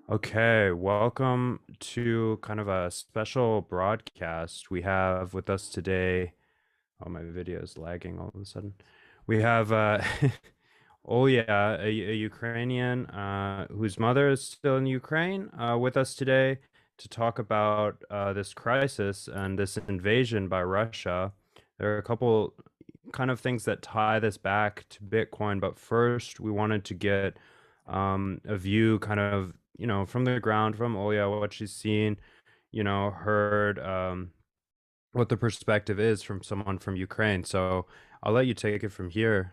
Okay, welcome to kind of a special broadcast. We have with us today, oh, my video is lagging all of a sudden. We have Olya, a Ukrainian whose mother is still in Ukraine, with us today to talk about this crisis and this invasion by Russia. There are a couple kind of things that tie this back to Bitcoin, but first we wanted to get a view kind of, from the ground from Olya, what she's seen, heard, what the perspective is from someone from Ukraine. So I'll let you take it from here.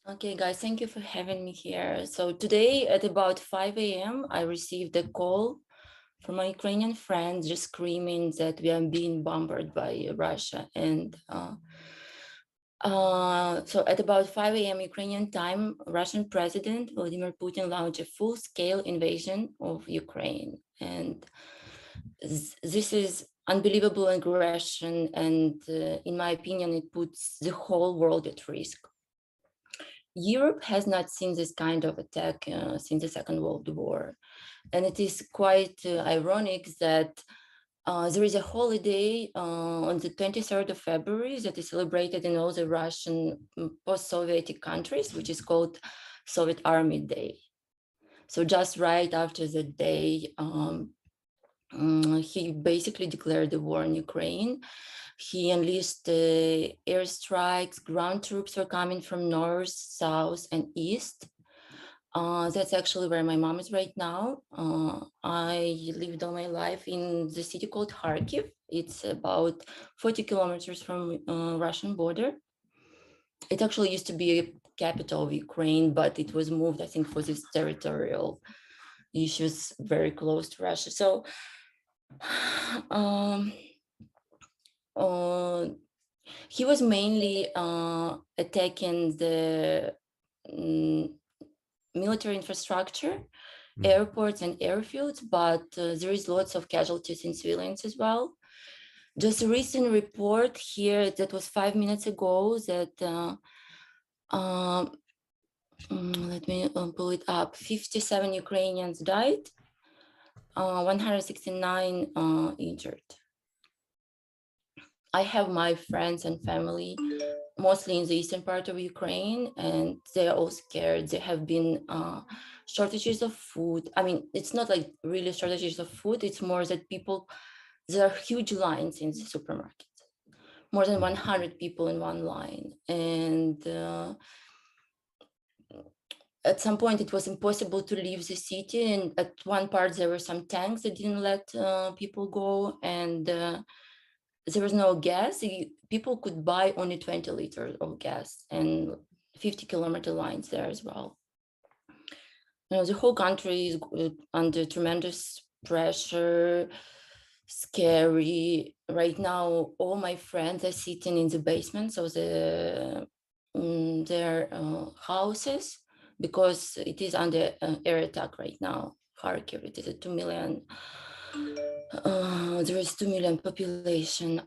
Okay, guys, thank you for having me here. So today at about 5 a.m., I received a call from my Ukrainian friend just screaming that we are being bombarded by Russia. So at about 5 a.m. Ukrainian time, Russian President Vladimir Putin launched a full-scale invasion of Ukraine. And this is unbelievable aggression. And in my opinion, it puts the whole world at risk. Europe has not seen this kind of attack since the Second World War. And it is quite ironic that there is a holiday on the 23rd of February that is celebrated in all the Russian post-Soviet countries, which is called Soviet Army Day. So just right after the day, he basically declared the war in Ukraine. He enlisted airstrikes, ground troops were coming from north, south, and east. That's actually where my mom is right now. I lived all my life in the city called Kharkiv. It's about 40 kilometers from Russian border. It actually used to be a capital of Ukraine, but it was moved, I think, for this territorial issues very close to Russia. So um, uh, he was mainly attacking the military infrastructure, airports and airfields, but there is lots of casualties in civilians as well. Just a recent report here that was 5 minutes ago that let me pull it up. 57 Ukrainians died, 169 injured. I have my friends and family mostly in the eastern part of Ukraine, and they're all scared. There have been shortages of food. I mean, it's not like really shortages of food. It's more that there are huge lines in the supermarket, more than 100 people in one line. And at some point it was impossible to leave the city. And at one part there were some tanks that didn't let people go. And there was no gas. People could buy only 20 liters of gas and 50-kilometer lines there as well. The whole country is under tremendous pressure, scary. Right now, all my friends are sitting in the basement of their houses because it is under air attack right now. Kharkiv, it is a 2 million. There is 2 million population.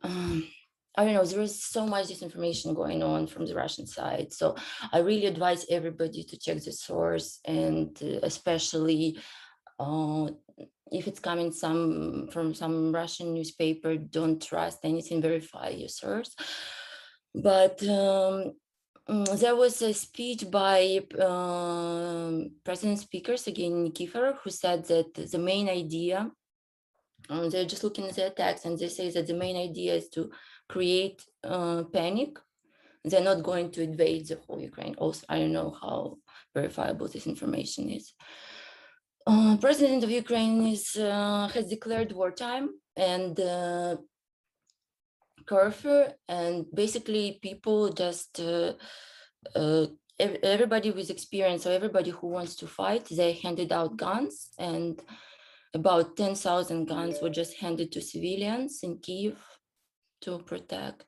I don't know, there is so much disinformation going on from the Russian side. So I really advise everybody to check the source, and especially if it's coming from some Russian newspaper, don't trust anything, verify your source. But there was a speech by President Speaker Sergei Nikiforov, who said that the main idea, they're just looking at the attacks, and they say that the main idea is to create panic. They're not going to invade the whole Ukraine. Also, I don't know how verifiable this information is. President of Ukraine has declared wartime and curfew, and basically people just everybody with experience, so everybody who wants to fight, they handed out guns, and about 10,000 guns were just handed to civilians in Kyiv to protect.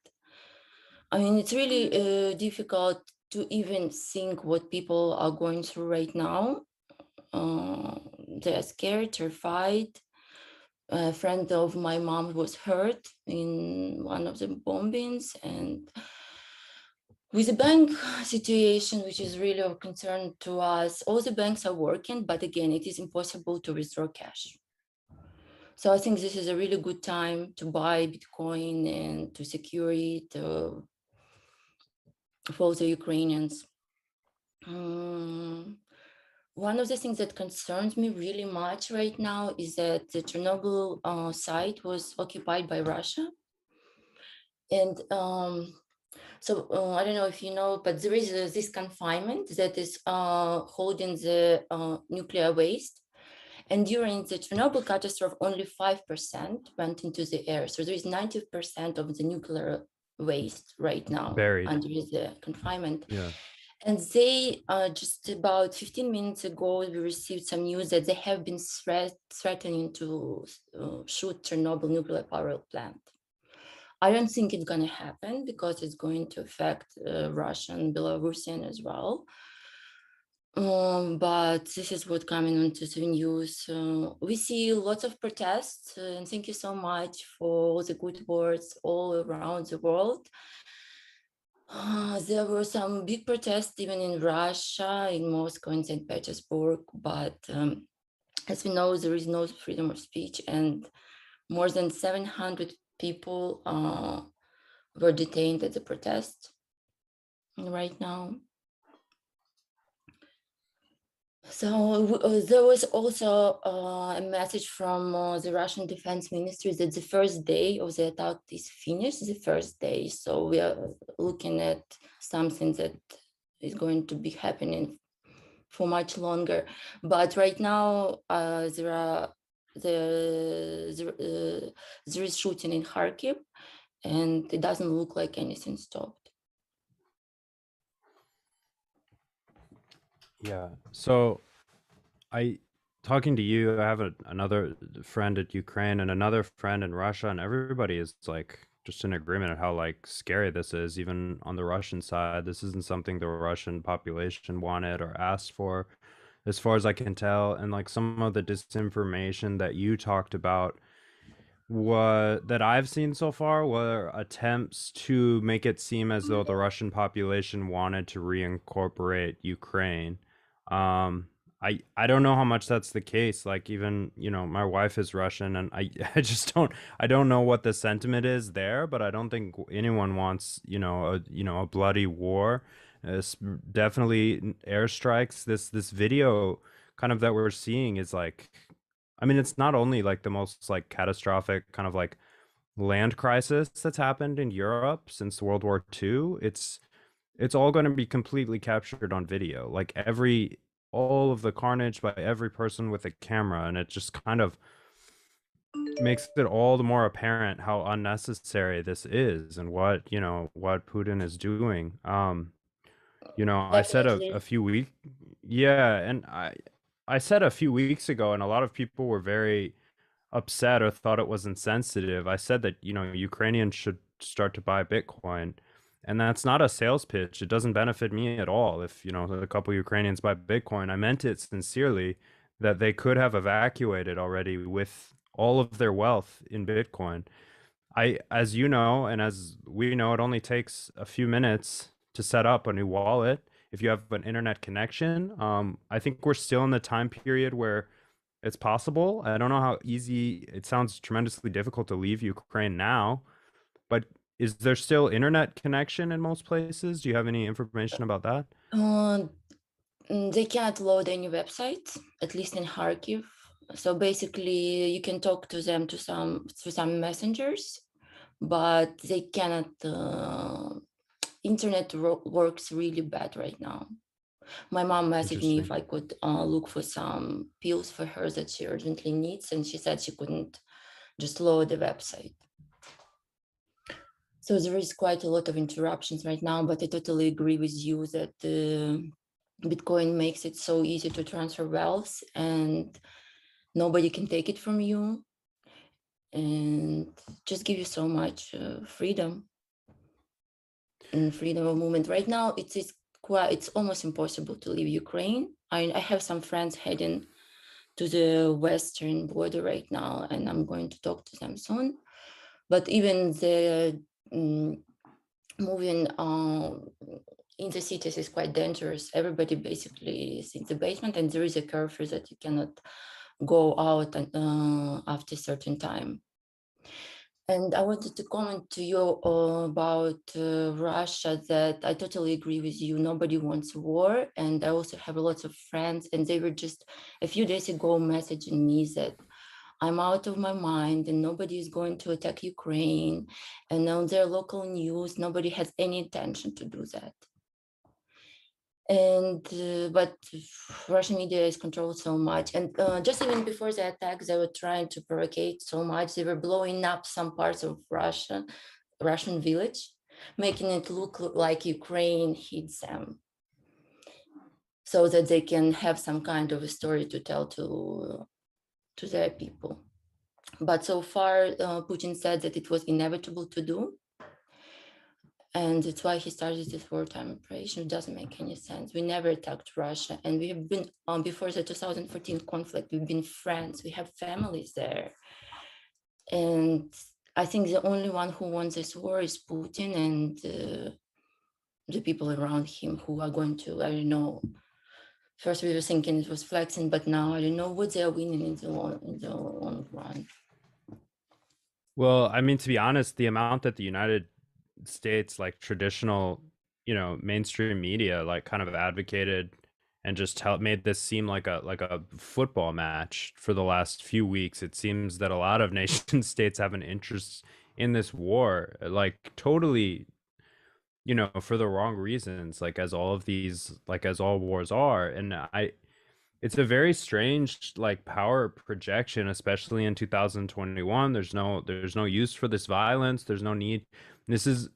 I mean, it's really difficult to even think what people are going through right now. They're scared, terrified. A friend of my mom was hurt in one of the bombings, and With the bank situation, which is really of concern to us, all the banks are working, but again, it is impossible to withdraw cash. So I think this is a really good time to buy Bitcoin and to secure it for the Ukrainians. One of the things that concerns me really much right now is that the Chernobyl site was occupied by Russia. And so I don't know if you know, but there is this confinement that is holding the nuclear waste. And during the Chernobyl catastrophe, only 5% went into the air. So there is 90% of the nuclear waste right now Buried. under the confinement. Yeah. And they just about 15 minutes ago, we received some news that they have been threatening to shoot Chernobyl nuclear power plant. I don't think it's going to happen because it's going to affect Russian, Belarusian as well. But this is what coming onto the news. We see lots of protests, and thank you so much for all the good words all around the world. There were some big protests even in Russia, in Moscow and St. Petersburg, but as we know, there is no freedom of speech, and more than 700 people were detained at the protest right now. So there was also a message from the Russian Defense Ministry that the first day of the attack is finished, the first day. So we are looking at something that is going to be happening for much longer. But right now there is shooting in Kharkiv, and it doesn't look like anything stopped. Yeah. So talking to you, I have another friend at Ukraine and another friend in Russia, and everybody is like just in agreement of how like scary this is. Even on the Russian side, this isn't something the Russian population wanted or asked for, as far as I can tell. And like some of the disinformation that you talked about, what that I've seen so far were attempts to make it seem as though the Russian population wanted to reincorporate Ukraine. Um, I don't know how much that's the case. Like even, my wife is Russian, and I don't know what the sentiment is there, but I don't think anyone wants, a bloody war. Definitely airstrikes. This video kind of that we're seeing is like, I mean, it's not only like the most like catastrophic kind of like land crisis that's happened in Europe since World War II. It's all going to be completely captured on video. Like all of the carnage by every person with a camera, and it just kind of makes it all the more apparent how unnecessary this is and what Putin is doing. I said Definitely. a few weeks, yeah, and I said a few weeks ago, and a lot of people were very upset or thought it was insensitive. I said that, Ukrainians should start to buy Bitcoin. And that's not a sales pitch. It doesn't benefit me at all if, a couple Ukrainians buy Bitcoin. I meant it sincerely, that they could have evacuated already with all of their wealth in Bitcoin. As you know, and as we know, it only takes a few minutes to set up a new wallet if you have an internet connection. I think we're still in the time period where it's possible. I don't know how easy it sounds. Tremendously difficult to leave Ukraine now, but is there still internet connection in most places? Do you have any information about that? They cannot load any websites, at least in Kharkiv. So basically, you can talk to them through some messengers, but they cannot. Internet works really bad right now. My mom messaged me if Interesting. I could look for some pills for her that she urgently needs, and she said she couldn't just load the website. So there is quite a lot of interruptions right now, but I totally agree with you that Bitcoin makes it so easy to transfer wealth and nobody can take it from you and just give you so much freedom and freedom of movement. Right now, it's almost impossible to leave Ukraine. I have some friends heading to the western border right now, and I'm going to talk to them soon. But even the moving in the cities is quite dangerous. Everybody basically is in the basement, and there is a curfew that you cannot go out after a certain time. And I wanted to comment to you about Russia, that I totally agree with you. Nobody wants war. And I also have lots of friends, and they were just a few days ago messaging me that I'm out of my mind and nobody is going to attack Ukraine. And on their local news, nobody has any intention to do that. And but Russian media is controlled so much, and just even before the attack, they were trying to provocate so much. They were blowing up some parts of Russian village, making it look like Ukraine hit them, so that they can have some kind of a story to tell to their people. But so far, Putin said that it was inevitable to do. And that's why he started this wartime operation. It doesn't make any sense. We never attacked Russia. And we have been, before the 2014 conflict, we've been friends. We have families there. And I think the only one who wants this war is Putin and the people around him who are going to, I don't know. First we were thinking it was flexing, but now I don't know what they're winning in the long run. Well, I mean, to be honest, the amount that the United States, like traditional, mainstream media, like kind of advocated and just made this seem like a football match for the last few weeks. It seems that a lot of nation states have an interest in this war, like totally, for the wrong reasons, like as all of these, like as all wars are. And it's a very strange like power projection, especially in 2021. There's no use for this violence. There's no need. This is,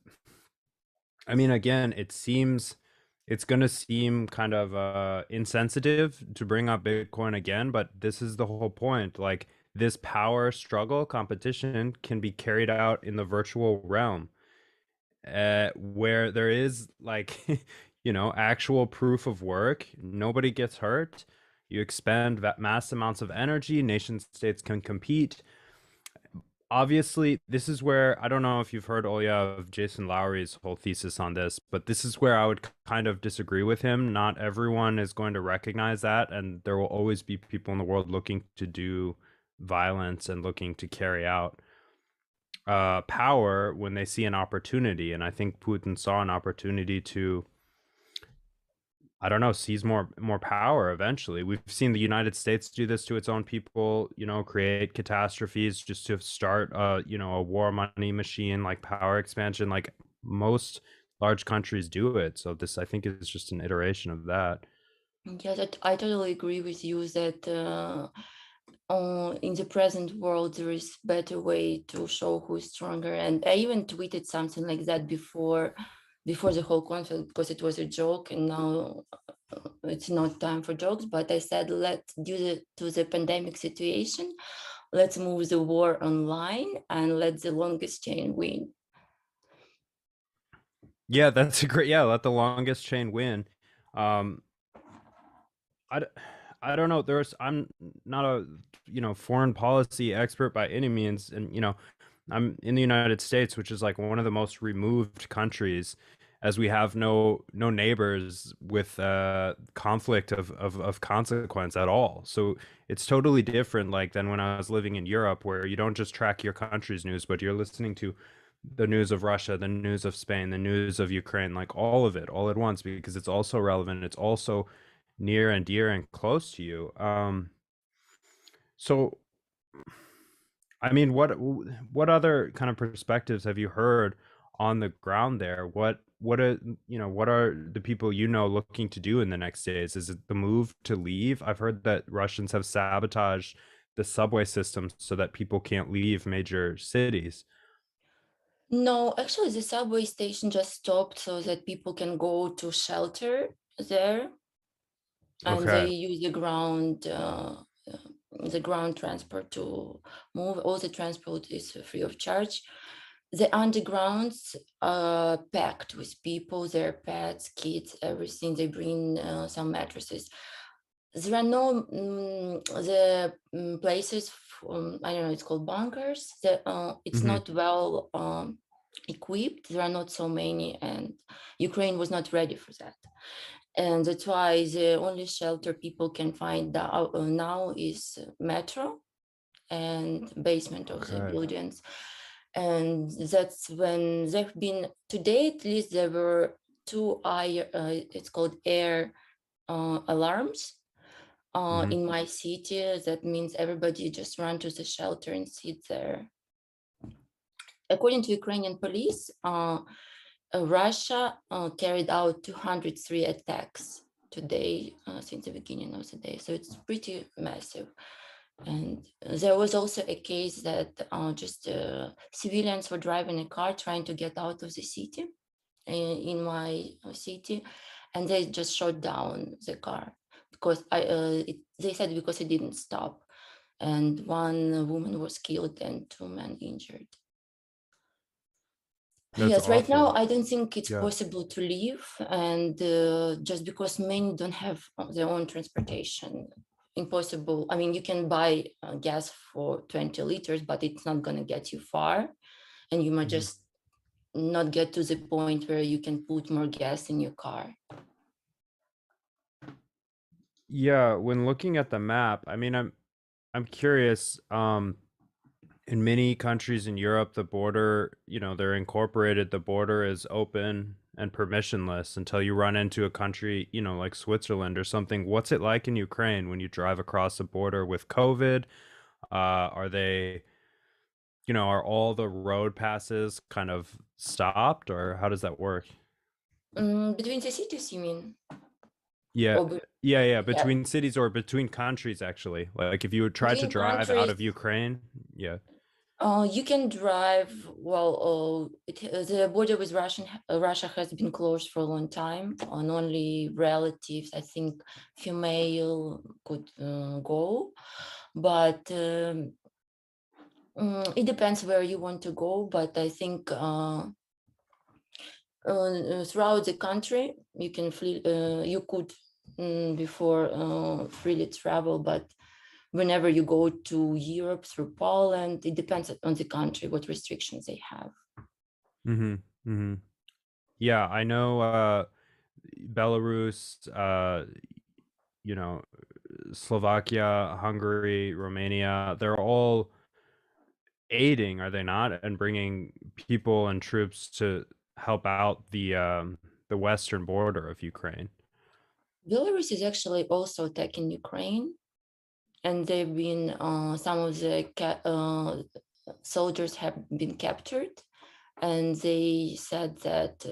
I mean, again, it's going to seem kind of insensitive to bring up Bitcoin again, but this is the whole point. Like this power struggle competition can be carried out in the virtual realm, where there is like actual proof of work. Nobody gets hurt. You expend mass amounts of energy. Nation states can compete. Obviously, this is where I don't know if you've heard Olya of Jason Lowery's whole thesis on this, but this is where I would kind of disagree with him. Not everyone is going to recognize that, and there will always be people in the world looking to do violence and looking to carry out power when they see an opportunity. And I think Putin saw an opportunity to, I don't know, seize more power eventually. We've seen the United States do this to its own people, create catastrophes just to start a war money machine, like power expansion. Like most large countries do it. So this, I think, is just an iteration of that. Yes, I totally agree with you that in the present world there is better way to show who's stronger. And I even tweeted something like that before the whole conflict, because it was a joke, and now it's not time for jokes. But I said, due to the pandemic situation, let's move the war online and let the longest chain win. Yeah, that's a great. Yeah, let the longest chain win. Um, I, I don't know. I'm not a foreign policy expert by any means, and I'm in the United States, which is like one of the most removed countries, as we have no neighbors with conflict of consequence at all. So it's totally different, like than when I was living in Europe, where you don't just track your country's news, but you're listening to the news of Russia, the news of Spain, the news of Ukraine, like all of it all at once, because it's also relevant. It's also near and dear and close to you. So I mean, what other kind of perspectives have you heard on the ground there? What are the people looking to do in the next days? Is it the move to leave? I've heard that Russians have sabotaged the subway system so that people can't leave major cities. No, actually the subway station just stopped so that people can go to shelter there, and they Okay. use the ground transport to move. All the transport is free of charge. The undergrounds are packed with people, their pets, kids, everything. They bring some mattresses. There are no places. I don't know. It's called bunkers. It's Hmm. not well equipped. There are not so many, and Ukraine was not ready for that. And that's why the only shelter people can find now is metro and basement of the Okay. buildings. And that's when they've been, today at least, there were two it's called air alarms Mhm. in my city. That means everybody just run to the shelter and sit there. According to Ukrainian police, Russia carried out 203 attacks today since the beginning of the day. So it's pretty massive. And there was also a case that just civilians were driving a car trying to get out of the city, in my city, and they just shot down the car because they said because it didn't stop. And one woman was killed and two men injured. That's Yes, right now awful. I don't think it's Yeah. possible to leave, and just because many don't have their own transportation, impossible. I mean, you can buy gas for 20 liters, but it's not going to get you far, and you might Mhm. just not get to the point where you can put more gas in your car. Yeah, when looking at the map, I mean, I'm curious. In many countries in Europe, the border, they're incorporated. The border is open and permissionless until you run into a country, like Switzerland or something. What's it like in Ukraine when you drive across the border with COVID? Are they, are all the road passes kind of stopped, or how does that work? Between the cities, you mean? Yeah, Or yeah, yeah, between cities or between countries, actually. Like if you would try to between drive out countries. of Ukraine, yeah. You can drive. Well, the border with Russia has been closed for a long time, and only relatives, I think, female could go. But it depends where you want to go. But I think throughout the country, you can flee. You could before freely travel, but whenever you go to Europe through Poland, it depends on the country what restrictions they have. Mm-hmm. Mm-hmm. Yeah, I know Belarus, you know, Slovakia, Hungary, Romania, they're all aiding, are they not? And bringing people and troops to help out the western border of Ukraine. Belarus is actually also attacking Ukraine, and they've been some of the soldiers have been captured, and they said that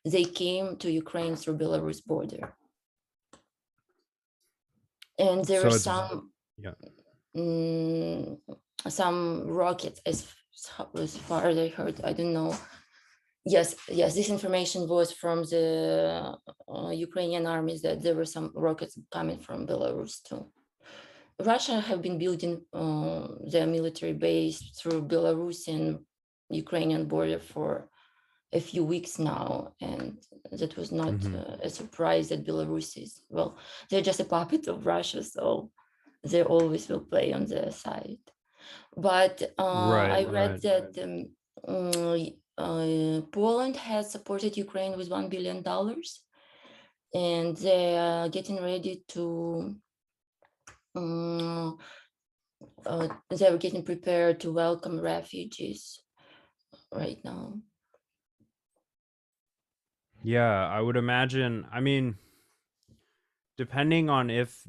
they came to Ukraine through Belarus border. And there are So it's yeah. some rockets, as far as I heard. I don't know. Yes, this information was from the Ukrainian armies that there were some rockets coming from Belarus too. Russia have been building their military base through Belarus and Ukrainian border for a few weeks now, and that was not Mm-hmm. a surprise that Belarus is, well, they're just a puppet of Russia, so they always will play on their side. But Right, I read right. that Poland has supported Ukraine with $1 billion, and they are getting ready to they were getting prepared to welcome refugees right now. Yeah, I would imagine. I mean, depending on if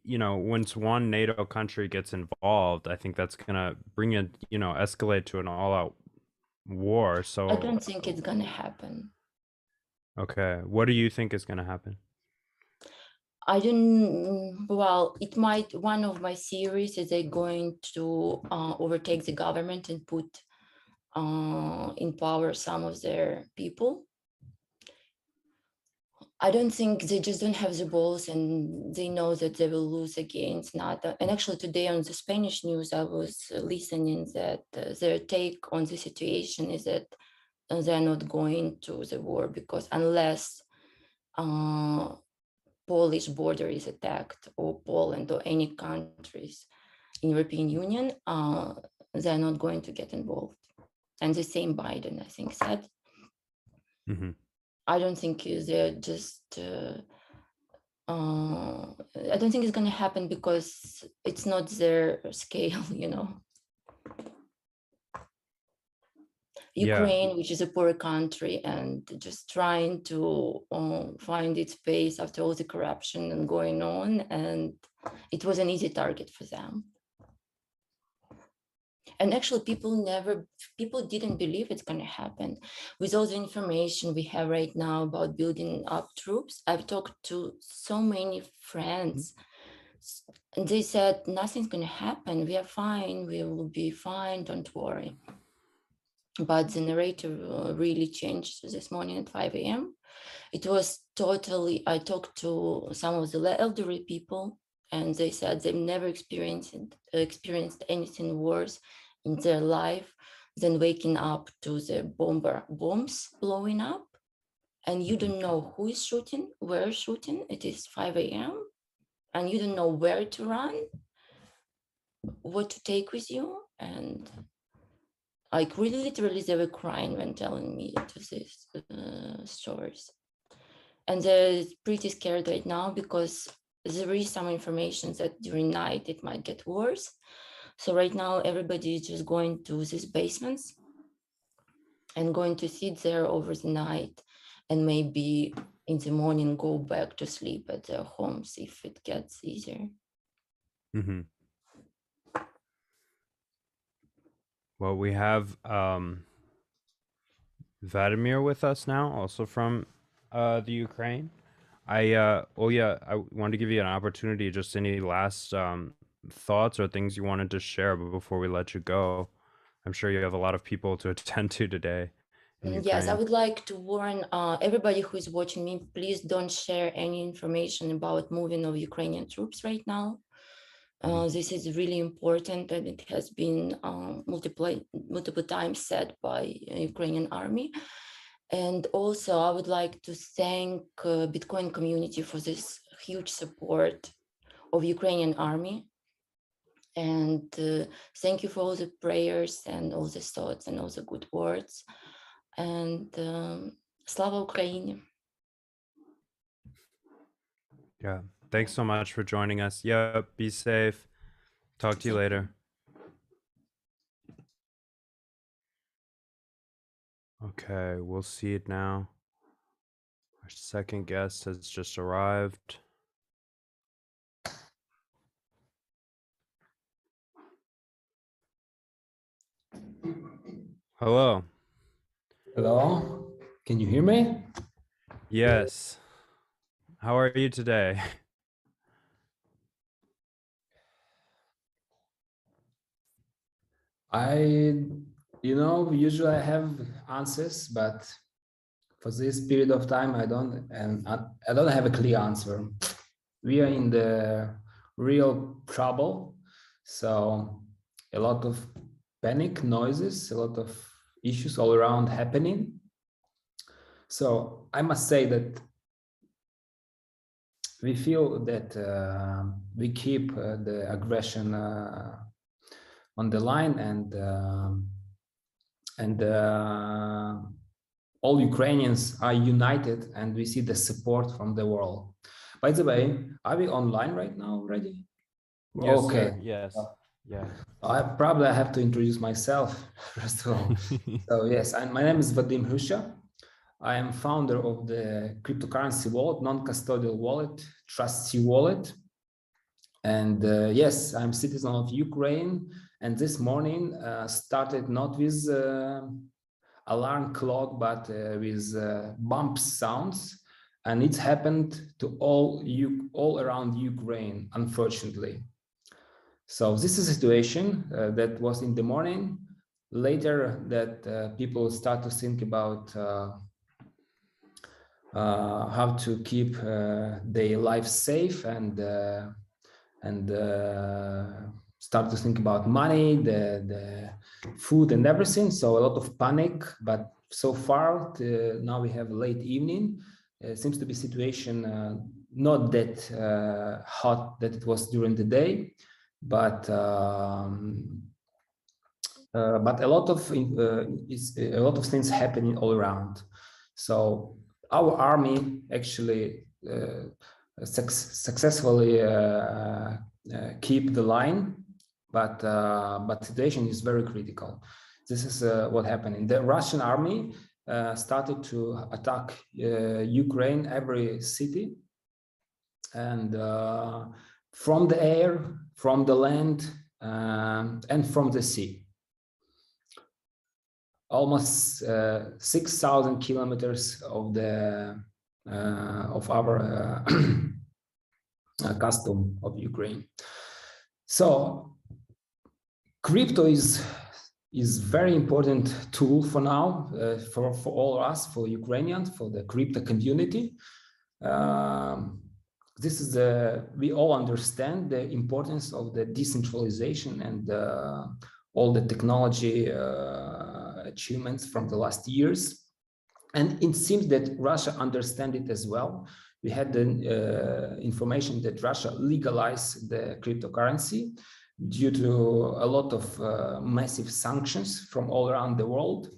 once one NATO country gets involved, I think that's gonna bring it, escalate to an all-out war. I So, don't think it's gonna happen. okay, what do you think is gonna happen? I don't, well, it might, one of my theories is they're going to overtake the government and put in power some of their people. I don't think they just don't have the balls, and they know that they will lose against NATO. And actually today on the Spanish news, I was listening that their take on the situation is that they're not going to the war because unless Polish border is attacked or Poland or any countries in European Union, they're not going to get involved. And the same Biden, I think, said. Mm-hmm. I don't think they're just, I don't think it's going to happen because it's not their scale, you know. Ukraine, Yeah. which is a poor country and just trying to find its place after all the corruption and going on, and it was an easy target for them. And actually, people didn't believe it's going to happen. With all the information we have right now about building up troops, I've talked to so many friends, and they said nothing's going to happen. We are fine. We will be fine. Don't worry. But the narrative really changed this morning at 5 a.m. It was totally, I talked to some of the elderly people, and they said they've never experienced anything worse in their life than waking up to the bombs blowing up, and you don't know who is shooting, where shooting. It is 5 a.m. and you don't know where to run, what to take with you, and like really literally they were crying when telling me to these stories. And they're pretty scared right now because there is some information that during night it might get worse. So right now everybody is just going to these basements and going to sit there over the night, and maybe in the morning go back to sleep at their homes if it gets easier. Mm-hmm. Well, we have Vadym with us now, also from the Ukraine. Olya, I wanted to give you an opportunity, just any last thoughts or things you wanted to share before we let you go. I'm sure you have a lot of people to attend to today in Yes, I Ukraine. would like to warn everybody who is watching me, please don't share any information about moving of Ukrainian troops right now. This is really important, and it has been multiple times said by Ukrainian army. And also, I would like to thank Bitcoin community for this huge support of Ukrainian army. And thank you for all the prayers and all the thoughts and all the good words. And Slava Ukraini. Yeah. Thanks so much for joining us. Yeah. Be safe. Talk to you later. Okay. We'll see it now. Our second guest has just arrived. Hello. Hello, can you hear me? Yes. How are you today? Usually I have answers, but for this period of time, I don't, and I don't have a clear answer. We are in the real trouble, so a lot of panic noises, a lot of issues all around happening. So I must say that we feel that we keep the aggression on the line, and all Ukrainians are united, and we see the support from the world. By the way, are we online right now already? Yes, Okay. sir. Yes. Yeah. I probably have to introduce myself first of all. So yes, my name is Vadym. I am founder of the cryptocurrency wallet, non-custodial wallet, trustee wallet. And yes, I'm citizen of Ukraine. And this morning started not with alarm clock, but with bump sounds. And it's happened to all around Ukraine, unfortunately. So this is a situation that was in the morning. Later, that people start to think about how to keep their life safe, and start to think about money, the food and everything. So a lot of panic, but so far now we have late evening. It seems to be situation not that hot that it was during the day, but but a lot of things happening all around. So our army actually successfully keep the line, but situation is very critical. This is what happened. The Russian army started to attack Ukraine, every city, and from the air, from the land, and from the sea. Almost 6,000 kilometers of the of our custom of Ukraine. So crypto is very important tool for now, for all of us, for Ukrainians, for the crypto community. This is we all understand the importance of the decentralization and all the technology achievements from the last years. And it seems that Russia understands it as well. We had the information that Russia legalized the cryptocurrency due to a lot of massive sanctions from all around the world.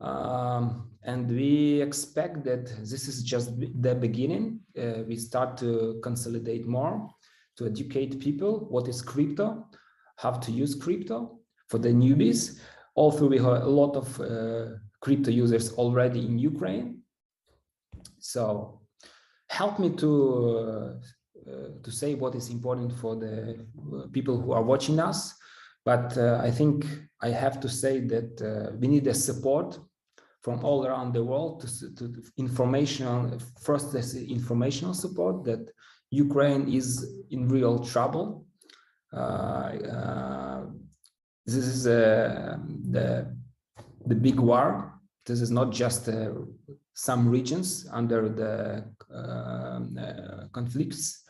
And we expect that this is just the beginning. We start to consolidate more, to educate people what is crypto, how to use crypto for the newbies. Also, we have a lot of crypto users already in Ukraine. So help me to say what is important for the people who are watching us. But I think I have to say that we need a support from all around the world to informational, first there's informational support that Ukraine is in real trouble. This is the big war. This is not just some regions under the conflicts.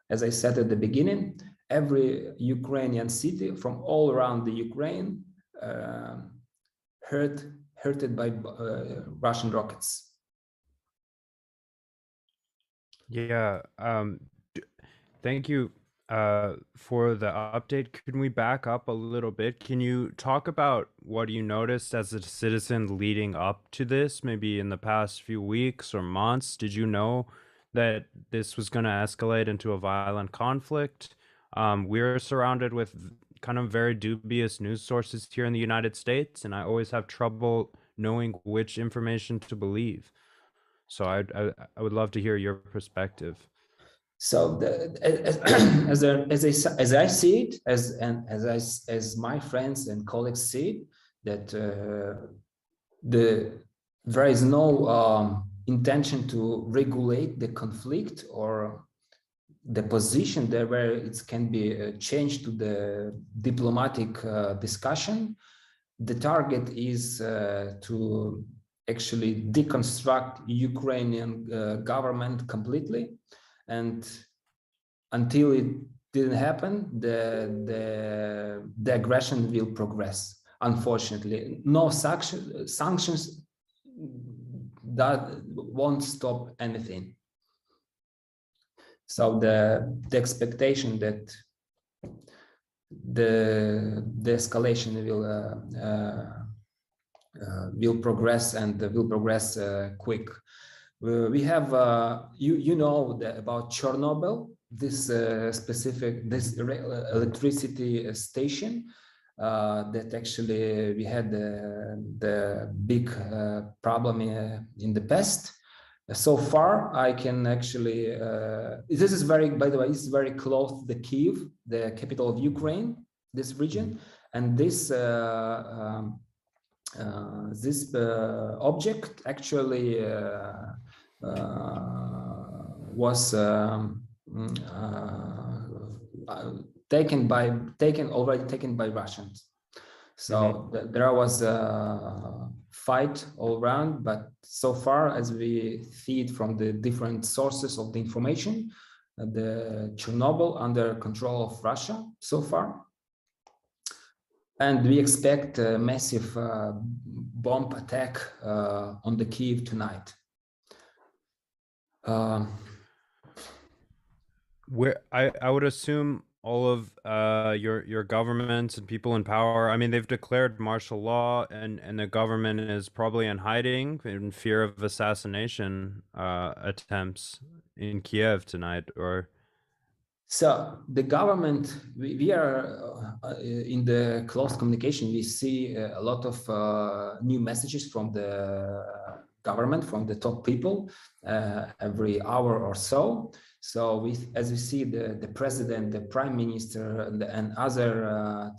As I said at the beginning, every Ukrainian city from all around the Ukraine hurted by Russian rockets. Yeah, thank you for the update. Can we back up a little bit? Can you talk about what you noticed as a citizen leading up to this, maybe in the past few weeks or months? Did you know that this was going to escalate into a violent conflict? We're surrounded with kind of very dubious news sources here in the United States, and I always have trouble knowing which information to believe. So I would love to hear your perspective. So as I see it, as my friends and colleagues see it, that there is no intention to regulate the conflict or the position there where it can be changed to the diplomatic discussion. The target is to actually deconstruct Ukrainian government completely. And until it didn't happen, the aggression will progress. Unfortunately, no sanctions that won't stop anything. So the expectation that the escalation will progress and will progress quick. We have, you know about Chernobyl, this specific electricity station that actually we had the big problem in the past. So far, I can actually, this is very, by the way, it's very close to the Kyiv, the capital of Ukraine, this region, and this object actually was already taken by Russians. So there was a fight all around, but so far as we see it from the different sources of the information, the Chernobyl under control of Russia so far. And we expect a massive bomb attack on the Kyiv tonight. Where I would assume all of your governments and people in power, I mean, they've declared martial law, and the government is probably in hiding in fear of assassination attempts in Kiev tonight, or So the government, we are in the close communication. We see a lot of new messages from the government, from the top people, every hour or so. So as we see, the president, the prime minister, and other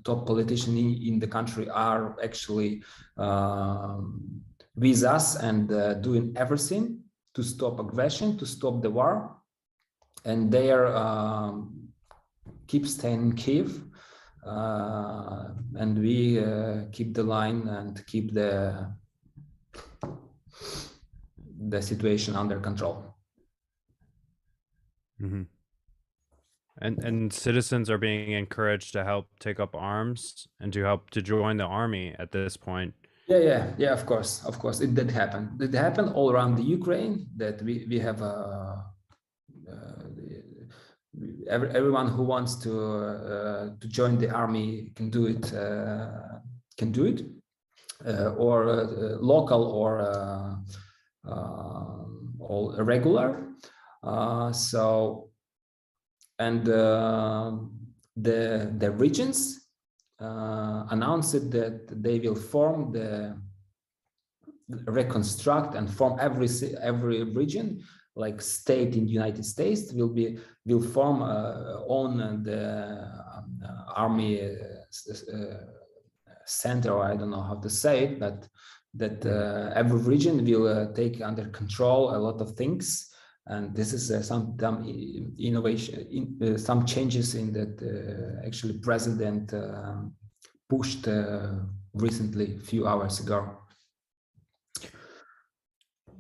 top politicians in the country are actually with us and doing everything to stop aggression, to stop the war. And they are keep staying in Kiev, and we keep the line and keep the situation under control. mm-hmm. And citizens are being encouraged to help take up arms and to join the army at this point. Yeah. Of course, it did happen. It happened all around the Ukraine. That we have everyone who wants to join the army can do it. Or local or regular. So, and the regions announced that they will form reconstruct and form every region, like state in the United States will form on the army center, or I don't know how to say it, but that every region will take under control a lot of things. And this is some innovation, some changes in that actually president pushed recently, a few hours ago.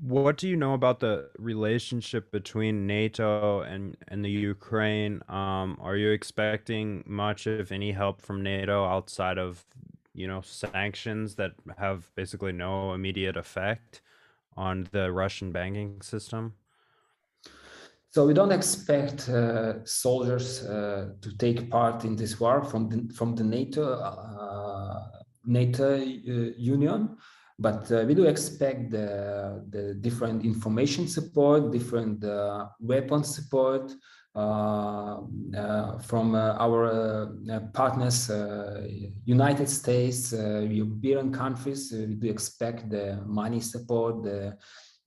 What do you know about the relationship between NATO and the Ukraine? Are you expecting much, if any, help from NATO outside of, sanctions that have basically no immediate effect on the Russian banking system? So we don't expect soldiers to take part in this war from the NATO Union, but we do expect the different information support, different weapon support from our partners, United States, European countries. We do expect the money support, the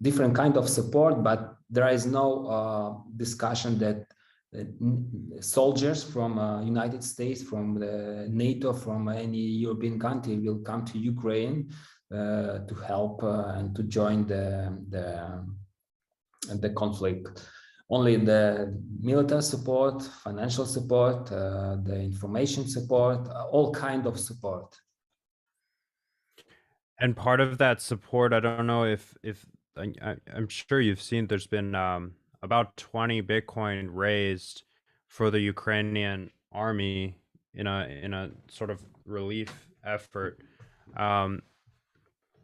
different kind of support, but there is no discussion that soldiers from United States, from the NATO, from any European country will come to Ukraine to help and to join the conflict. Only the military support, financial support, the information support, all kind of support. And part of that support, I don't know if I'm sure you've seen there's been about 20 Bitcoin raised for the Ukrainian army in a sort of relief effort.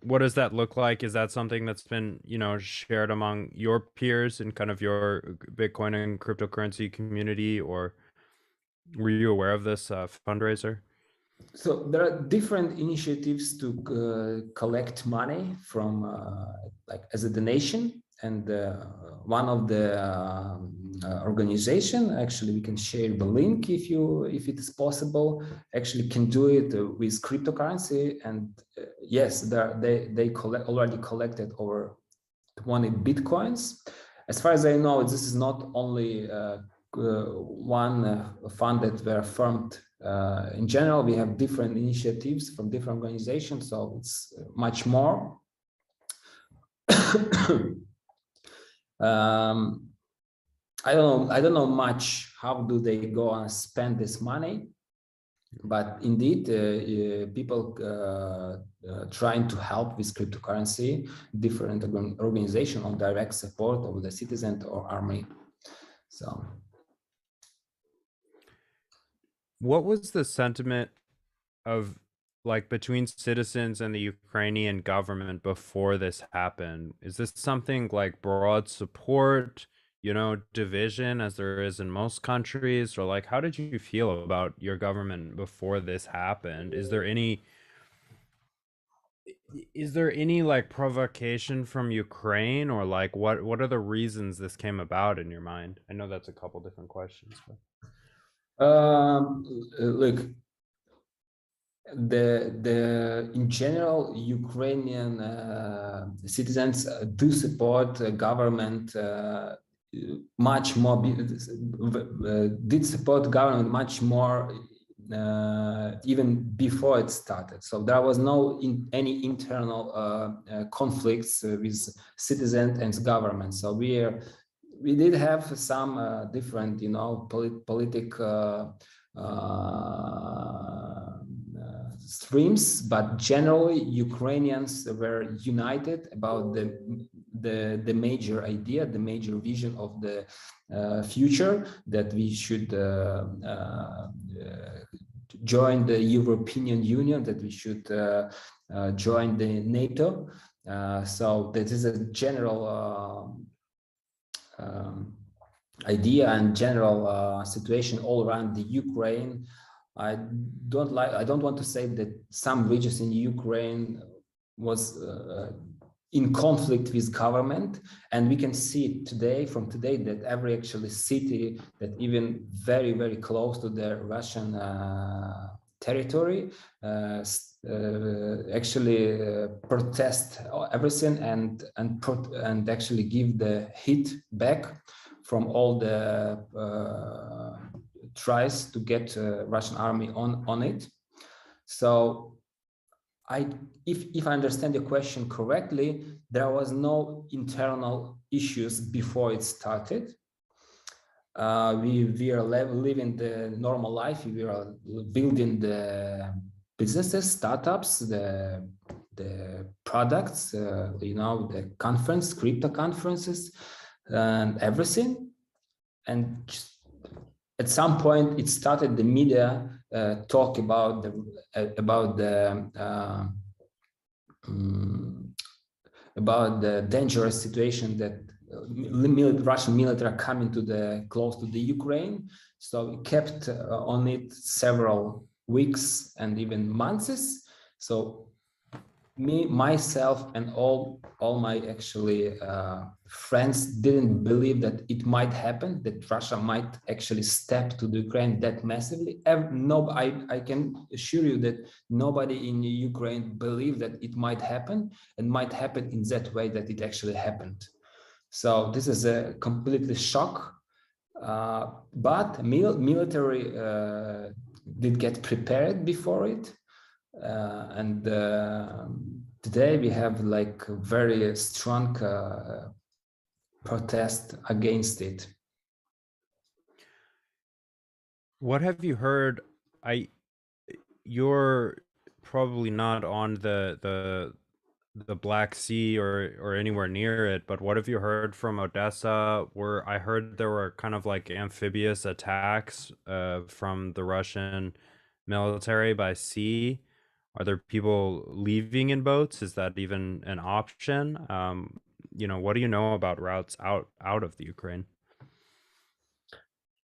What does that look like? Is that something that's been, shared among your peers in kind of your Bitcoin and cryptocurrency community, or were you aware of this fundraiser? So there are different initiatives to collect money from like as a donation, and one of the organization, actually we can share the link if it is possible, actually can do it with cryptocurrency, and yes, they already collected over 20 Bitcoins. As far as I know, this is not only one fund that were formed. In general, we have different initiatives from different organizations, so it's much more. I don't know much how do they go and spend this money, but indeed people trying to help with cryptocurrency, different organization on direct support of the citizen or army. So what was the sentiment of between citizens and the Ukrainian government before this happened? Is this something like broad support? division as there is in most countries? Or like, how did you feel about your government before this happened? Is there any like provocation from Ukraine, or like what are the reasons this came about in your mind? I know that's a couple different questions, but Look, the in general, Ukrainian citizens do support government much more, did support government much more even before it started. So there was no any internal conflicts with citizens and government. So we did have some different, political streams, but generally Ukrainians were united about the major idea, the major vision of the future, that we should join the European Union, that we should join the NATO. So that is a general idea and general situation all around the Ukraine. I don't want to say that some regions in Ukraine was in conflict with government, and we can see today that every actually city that even very, very close to the Russian territory actually protest everything and actually give the hit back from all the tries to get Russian army on it. So if I understand the question correctly, there was no internal issues before it started. We are living the normal life. We are building the businesses, startups, the products, the conference, crypto conferences, and everything. And at some point, it started the media talk about the dangerous situation that Russian military are coming close to the Ukraine. So we kept on it several weeks and even months. So myself and all my actually friends didn't believe that it might happen, that Russia might actually step to the Ukraine that massively. I can assure you that nobody in Ukraine believed that it might happen, and might happen in that way that it actually happened. So this is a completely shock, but military did get prepared before it. And today we have like a very strong protest against it. what have you heard? You're probably not on the Black Sea or anywhere near it, but what have you heard from Odessa? I heard there were kind of like amphibious attacks from the Russian military by sea. Are there people leaving in boats? Is that even an option? What do you know about routes out of the Ukraine?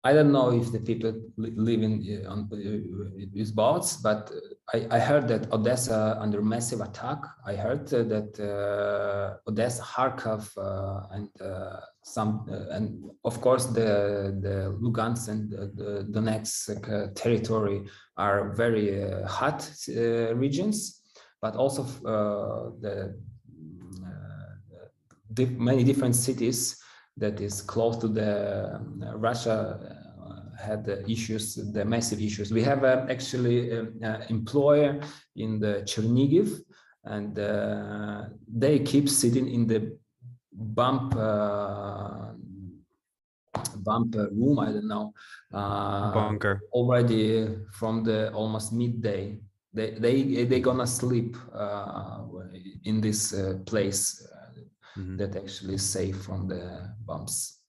I don't know if the people live on with boats, but I heard that Odessa under massive attack. I heard that Odessa, Kharkov, and and of course the Lugansk and the Donetsk territory are very hot regions, but also many different cities that is close to the Russia had the issues, the massive issues. We have actually employer in the Chernigiv, and they keep sitting in the bump room. I don't know, Bunker. already from the almost midday. They gonna sleep in this place. That actually is safe from the bombs.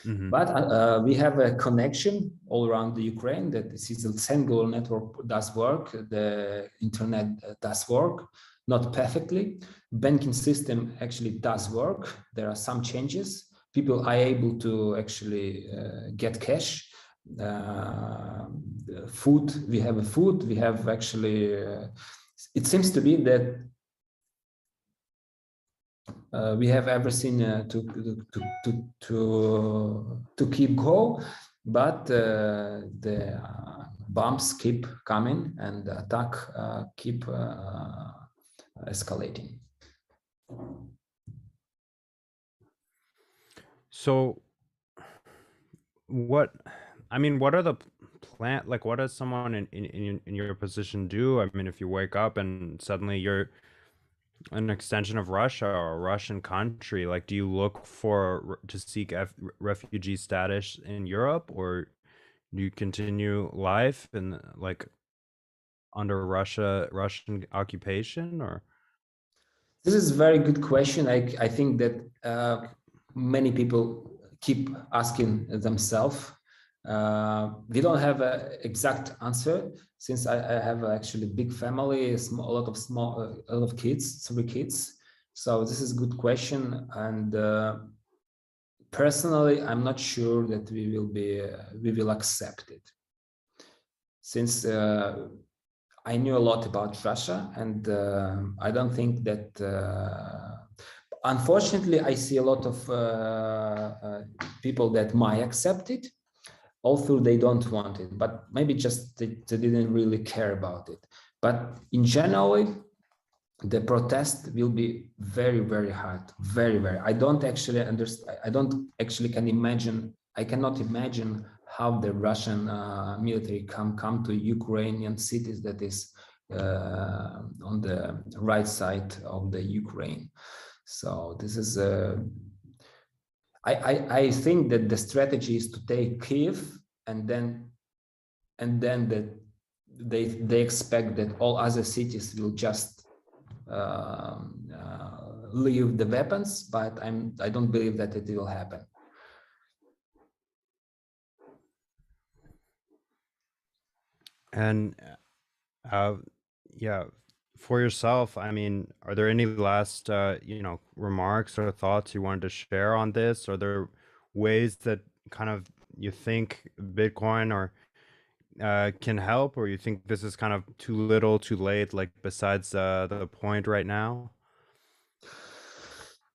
But we have a connection all around the Ukraine, that this is a single network does work, the internet does work, not perfectly. Banking system actually does work. There are some changes, people are able to actually get cash. Food, we have food, we have actually, it seems to be that we have everything to keep go, but the bombs keep coming and the attack keep escalating. So what are the like what does someone in your position do? I mean, if you wake up and suddenly you're an extension of Russia or a Russian country, like do you look to seek refugee status in Europe, or do you continue life in like under Russian occupation? Or this is a very good question. I think that many people keep asking themselves. We don't have an exact answer, since I have actually a big family, a lot of kids, 3 kids. So this is a good question, and personally, I'm not sure that we will accept it, since I knew a lot about Russia, and I don't think that. Unfortunately, I see a lot of people that might accept it, although they don't want it, but maybe just they didn't really care about it. But in general, the protest will be very, very hard, very, very. I don't actually understand. I don't actually I cannot imagine how the Russian military come to Ukrainian cities that is on the right side of the Ukraine. So this is I think that the strategy is to take Kiev, and then that they expect that all other cities will just leave the weapons, but I don't believe that it will happen. and yeah, for yourself, I mean, are there any last remarks or thoughts you wanted to share on this? Are there ways that kind of you think Bitcoin or can help, or you think this is kind of too little, too late, like besides the point right now?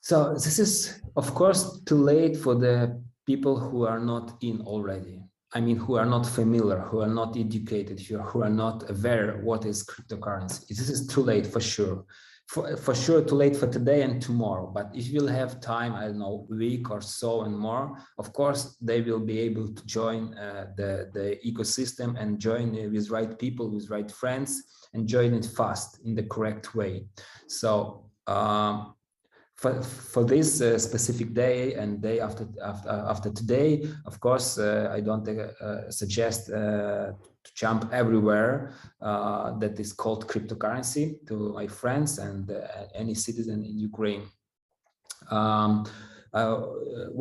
So this is, of course, too late for the people who are not in already. I mean, who are not familiar, who are not educated, who are not aware what is cryptocurrency. This is too late for sure. For sure, too late for today and tomorrow. But if you'll have time, I don't know, a week or so and more, of course, they will be able to join the ecosystem and join with right people, with right friends, and join it fast in the correct way. So for this specific day and day after today, of course, I don't suggest to jump everywhere that is called cryptocurrency to my friends and any citizen in Ukraine.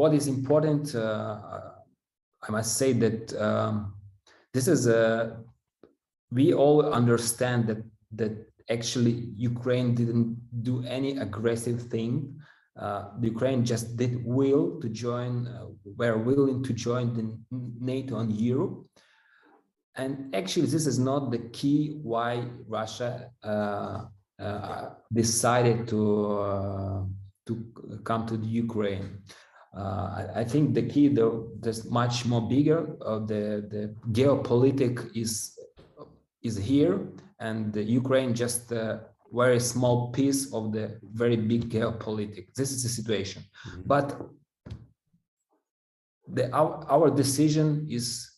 What is important, I must say that this is we all understand that actually Ukraine didn't do any aggressive thing. The Ukraine just were willing to join the NATO and Europe. And actually, this is not the key why Russia decided to come to the Ukraine. I think the key, though, is much more bigger. The geopolitics is here, and the Ukraine just a very small piece of the very big geopolitics. This is the situation. Mm-hmm. But our decision is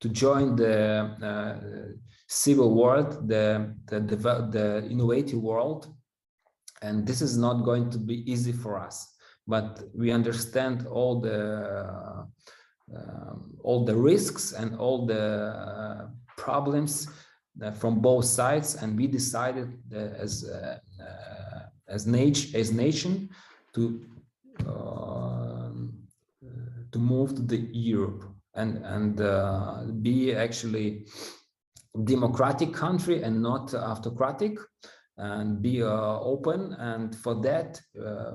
to join the civil world, the innovative world, and this is not going to be easy for us. But we understand all the risks and all the problems from both sides, and we decided as nation to move to the Europe and be actually democratic country and not autocratic. and be open. And for that,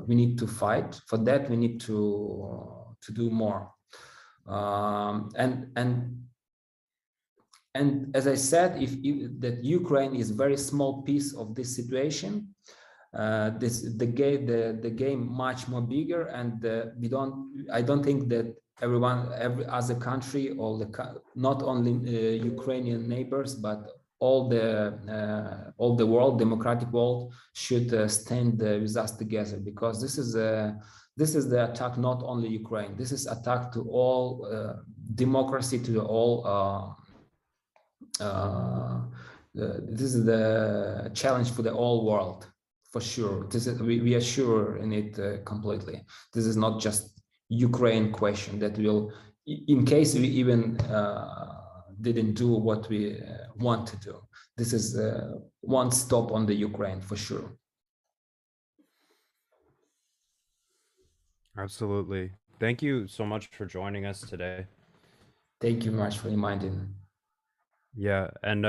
we need to fight. For that, we need to do more. And as I said, if that Ukraine is a very small piece of this situation, the game much more bigger, and I don't think that every other country, not only Ukrainian neighbors, but all the world, democratic world, should stand with us together, because this is the attack not only Ukraine. This is attack to all democracy, to all. This is the challenge for the whole world, for sure. We are sure in it completely. This is not just Ukraine question that will, in case we even didn't do what we want to do. This is one stop on the Ukraine, for sure. Absolutely. Thank you so much for joining us today. Thank you very much for reminding. Yeah, and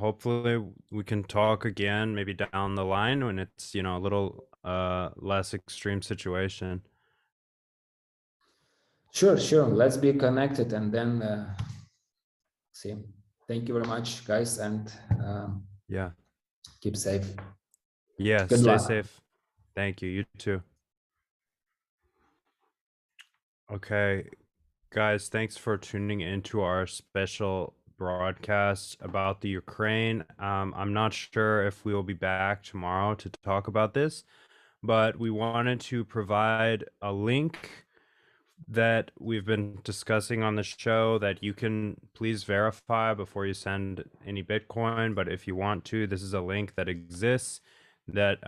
hopefully we can talk again maybe down the line when it's, a little less extreme situation. Sure. Let's be connected, and then see. Thank you very much, guys, and yeah, keep safe. Yeah, Good stay luck. safe. Thank you. You too. Okay, guys, thanks for tuning into our special broadcast about the Ukraine. I'm not sure if we will be back tomorrow to talk about this, but we wanted to provide a link that we've been discussing on the show that you can please verify before you send any Bitcoin. But if you want to, this is a link that exists that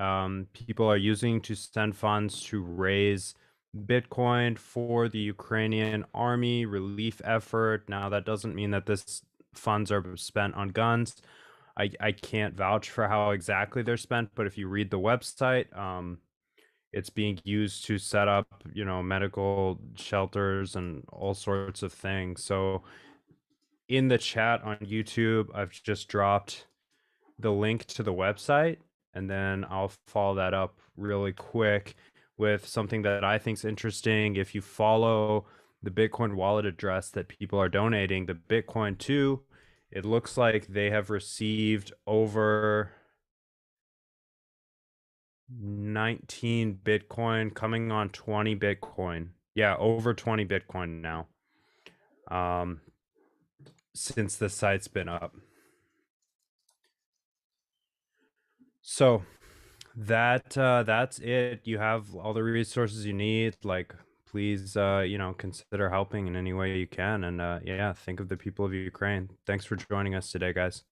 people are using to send funds to raise Bitcoin for the Ukrainian army relief effort. Now, that doesn't mean that this funds are spent on guns. I can't vouch for how exactly they're spent, but if you read the website, it's being used to set up, medical shelters and all sorts of things. So in the chat on YouTube, I've just dropped the link to the website, and then I'll follow that up really quick with something that I think is interesting. If you follow the Bitcoin wallet address that people are donating the Bitcoin to, it looks like they have received over 19 Bitcoin, coming on 20 Bitcoin. Yeah, over 20 Bitcoin now. Since the site's been up. So that's it. You have all the resources you need. Like, please consider helping in any way you can, and yeah, think of the people of Ukraine. Thanks for joining us today, guys.